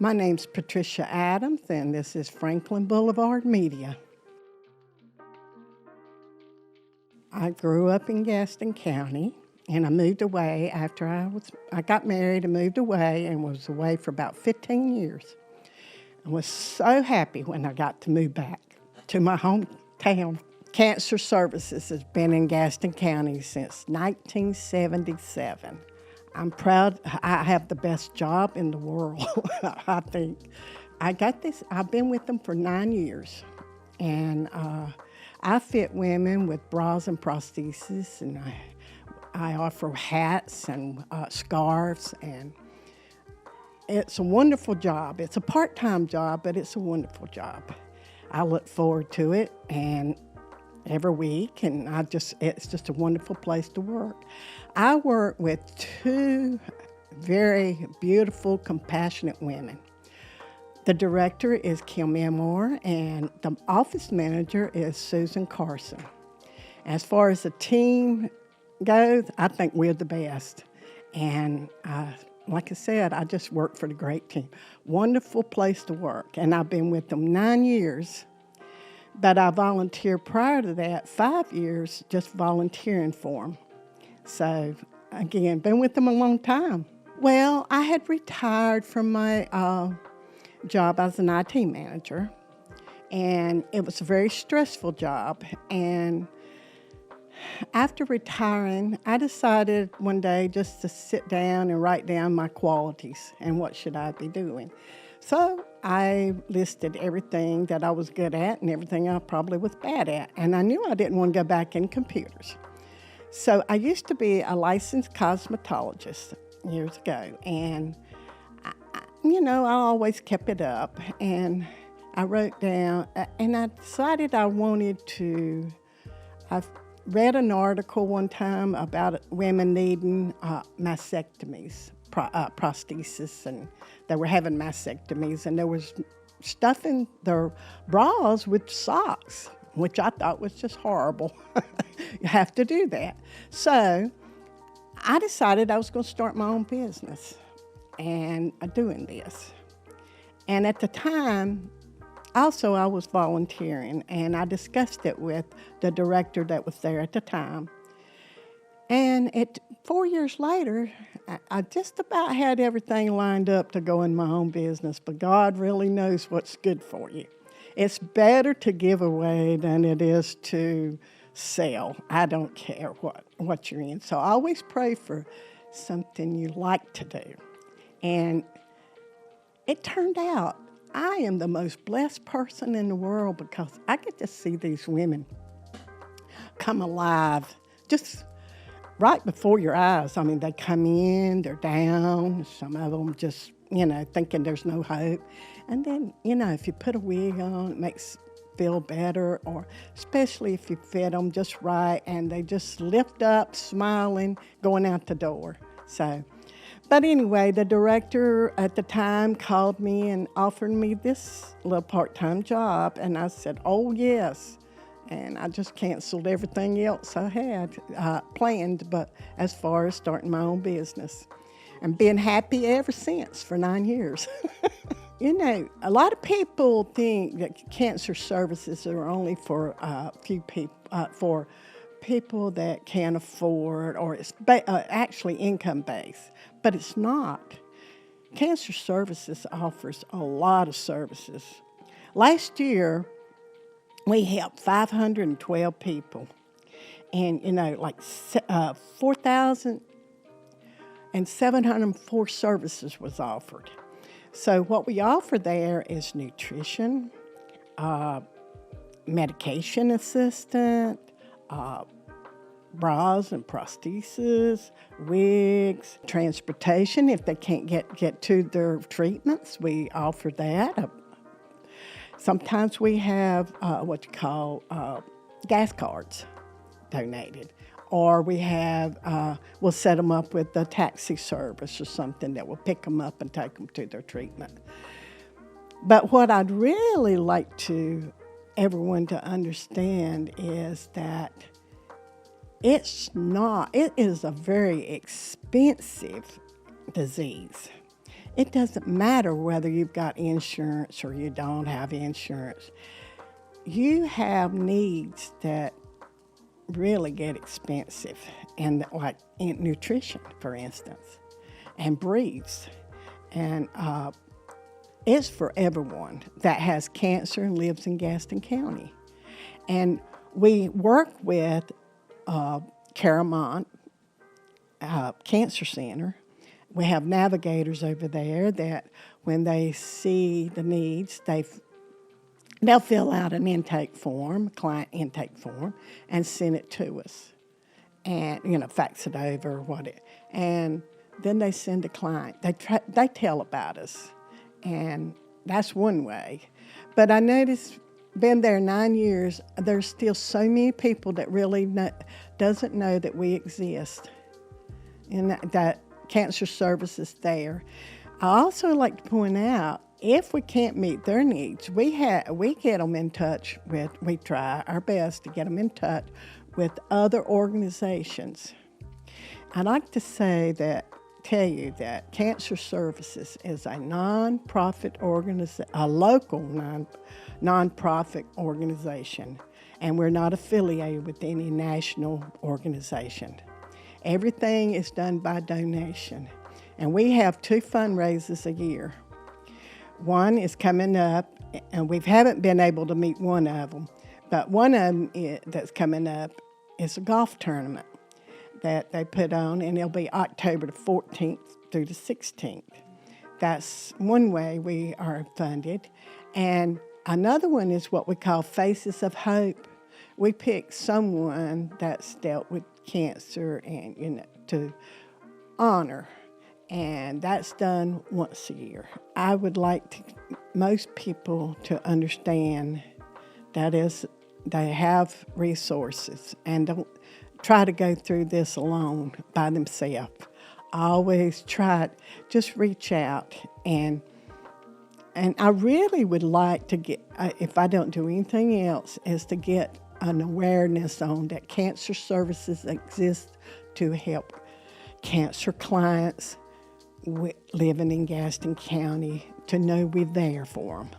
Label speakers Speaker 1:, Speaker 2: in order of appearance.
Speaker 1: My name's Patricia Adams, and this is Franklin Boulevard Media. I grew up in Gaston County, and I moved away after I got married and moved away and was away for about 15 years. I was so happy when I got to move back to my hometown. Cancer Services has been in Gaston County since 1977. I'm proud. I have the best job in the world, I think. I've been with them for 9 years, and I fit women with bras and prostheses, and I offer hats and scarves, and it's a wonderful job. It's a part-time job, but it's a wonderful job. I look forward to it, and every week, and it's just a wonderful place to work. I work with two very beautiful, compassionate women. The director is Kim Moore, and the office manager is Susan Carson. As far as the team goes, I think we're the best. And like I said, I just work for the great team. Wonderful place to work, and I've been with them 9 years. But I volunteered prior to that 5 years, just volunteering for them. So, again, been with them a long time. Well, I had retired from my job as an IT manager, and it was a very stressful job. And after retiring, I decided one day just to sit down and write down my qualities and what should I be doing. So I listed everything that I was good at and everything I probably was bad at. And I knew I didn't want to go back in computers. So I used to be a licensed cosmetologist years ago. And, I always kept it up. And I wrote down, and I decided I read an article one time about women needing mastectomies, prosthesis, and they were having mastectomies, and there was stuffing their bras with socks, which I thought was just horrible. You have to do that. So I decided I was going to start my own business and doing this. And at the time, also I was volunteering, and I discussed it with the director that was there at the time. And 4 years later, I just about had everything lined up to go in my own business, but God really knows what's good for you. It's better to give away than it is to sell. I don't care what you're in. So I always pray for something you like to do. And it turned out I am the most blessed person in the world because I get to see these women come alive just right before your eyes. I mean, they come in, they're down, some of them just, thinking there's no hope. And then, if you put a wig on, it makes feel better, or especially if you fit them just right and they just lift up, smiling, going out the door. But anyway, the director at the time called me and offered me this little part-time job, and I said, oh, yes. And I just canceled everything else I had planned, but as far as starting my own business. And been happy ever since for 9 years. A lot of people think that cancer services are only for few people, for people that can't afford, or it's actually income-based, but it's not. Cancer Services offers a lot of services. Last year, we helped 512 people, and 4,704 services was offered. So what we offer there is nutrition, medication assistant, bras and prostheses, wigs, transportation. If they can't get to their treatments, we offer that. Sometimes we have gas cards donated, or we'll set them up with a taxi service or something that will pick them up and take them to their treatment. But what I'd really like everyone to understand is that it is a very expensive disease. It doesn't matter whether you've got insurance or you don't have insurance. You have needs that really get expensive, and like in nutrition, for instance, and breeds. And it's for everyone that has cancer and lives in Gaston County. And we work with Caramont Cancer Center. We have navigators over there that when they see the needs, they'll fill out an intake form, client intake form, and send it to us. And, fax it over, and then they send a client. They tell about us, and that's one way. But I noticed, been there 9 years, there's still so many people that really doesn't know that we exist, and that cancer services there. I also like to point out, if we can't meet their needs, we get them in touch with. We try our best to get them in touch with other organizations. I'd like to tell you that Cancer Services is a non-profit organization, a local non-profit organization, and we're not affiliated with any national organization. Everything is done by donation, and we have 2 fundraisers a year. One is coming up, and we haven't been able to meet one of them, but one of them that's coming up is a golf tournament that they put on, and it'll be October the 14th through the 16th. That's one way we are funded. And another one is what we call Faces of Hope. We pick someone that's dealt with cancer and, to honor. And that's done once a year. I would like most people to understand that they have resources and don't try to go through this alone by themselves. I always just reach out, and I really would like to get, if I don't do anything else, is to get an awareness on that cancer services exist to help cancer clients living in Gaston County, to know we're there for them.